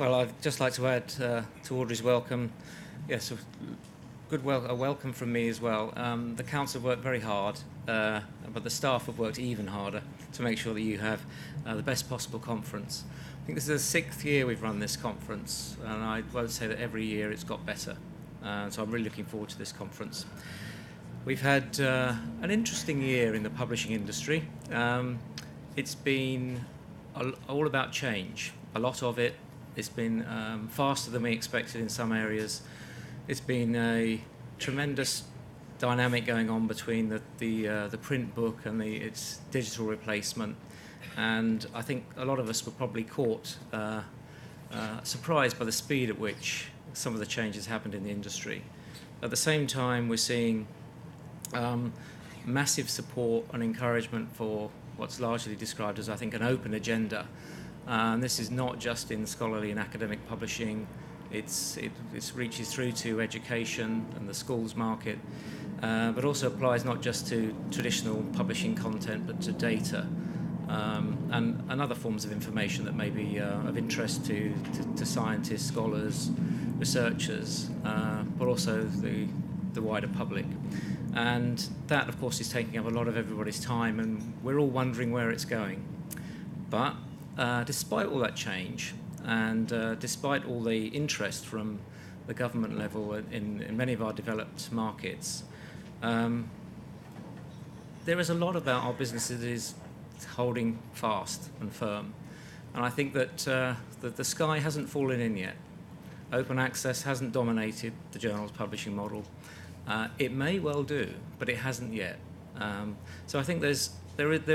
Well, I'd just like to add to Audrey's welcome, yes, a welcome from me as well. The council have worked very hard, but the staff have worked even harder to make sure that you have the best possible conference. I think this is the 6th year we've run this conference, and I won't say that every year it's got better. So I'm really looking forward to this conference. We've had an interesting year in the publishing industry. It's been all about change, a lot of it. It's been faster than we expected in some areas. It's been a tremendous dynamic going on between the print book and its digital replacement. And I think a lot of us were probably caught surprised by the speed at which some of the changes happened in the industry. At the same time, we're seeing massive support and encouragement for what's largely described as, I think, an open agenda. And this is not just in scholarly and academic publishing. It reaches through to education and the schools market, but also applies not just to traditional publishing content, but to data and other forms of information that may be of interest to scientists, scholars, researchers, but also the wider public. And that, of course, is taking up a lot of everybody's time, and we're all wondering where it's going. But despite all that change, and despite all the interest from the government level in many of our developed markets, there is a lot about our businesses that is holding fast and firm. And I think that the sky hasn't fallen in yet. Open access hasn't dominated the journal's publishing model. It may well do, but it hasn't yet. So I think there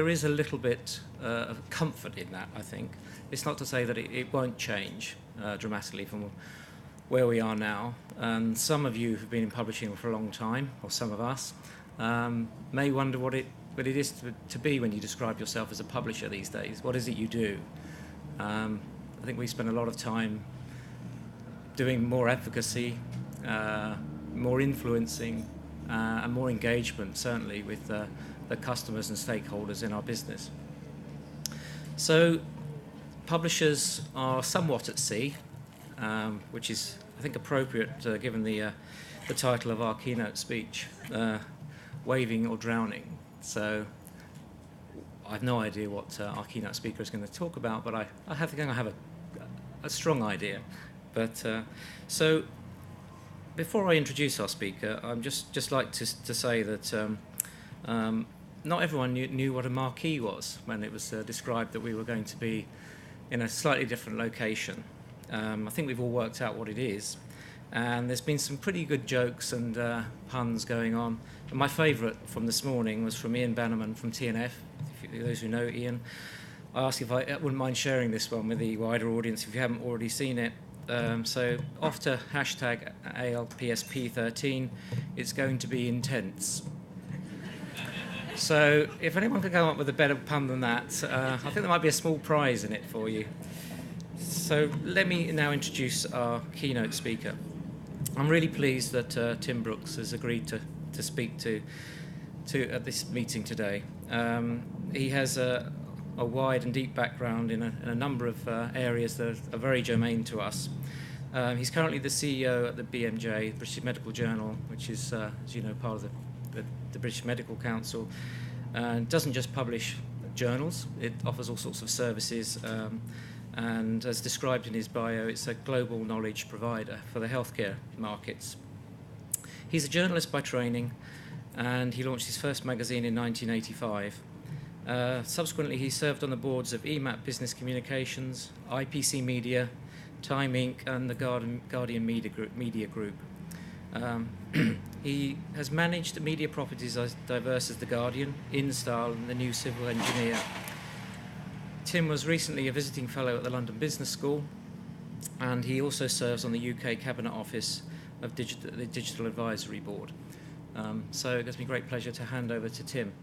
is a little bit of comfort in that, I think. It's not to say that it won't change dramatically from where we are now. And some of you who've been in publishing for a long time, or some of us, may wonder what it is to be when you describe yourself as a publisher these days. What is it you do? I think we spend a lot of time doing more advocacy, more influencing, and more engagement, certainly, with the customers and stakeholders in our business. So publishers are somewhat at sea, which is, I think, appropriate given the title of our keynote speech, Waving or Drowning. So I have no idea what our keynote speaker is going to talk about, but I have a strong idea. But so before I introduce our speaker, I'd just like to say that not everyone knew what a marquee was when it was described that we were going to be in a slightly different location. I think we've all worked out what it is. And there's been some pretty good jokes and puns going on. And my favourite from this morning was from Ian Bannerman from TNF. Those who know Ian, I asked if I wouldn't mind sharing this one with the wider audience if you haven't already seen it. So after hashtag ALPSP 13, it's going to be intense. So if anyone could come up with a better pun than that, I think there might be a small prize in it for you. So let me now introduce our keynote speaker. I'm really pleased that Tim Brooks has agreed to speak to at this meeting today. He has a wide and deep background in a number of areas that are very germane to us. He's currently the CEO at the BMJ, British Medical Journal, which is, as you know, part of the British Medical Council. And doesn't just publish journals, it offers all sorts of services. And as described in his bio, it's a global knowledge provider for the healthcare markets. He's a journalist by training, and he launched his first magazine in 1985. Subsequently, he served on the boards of EMAP Business Communications, IPC Media, Time Inc., and the Guardian Media Group. He has managed media properties as diverse as The Guardian, InStyle, and The New Civil Engineer. Tim was recently a visiting fellow at the London Business School, and he also serves on the UK Cabinet Office of the Digital Advisory Board. So it gives me great pleasure to hand over to Tim.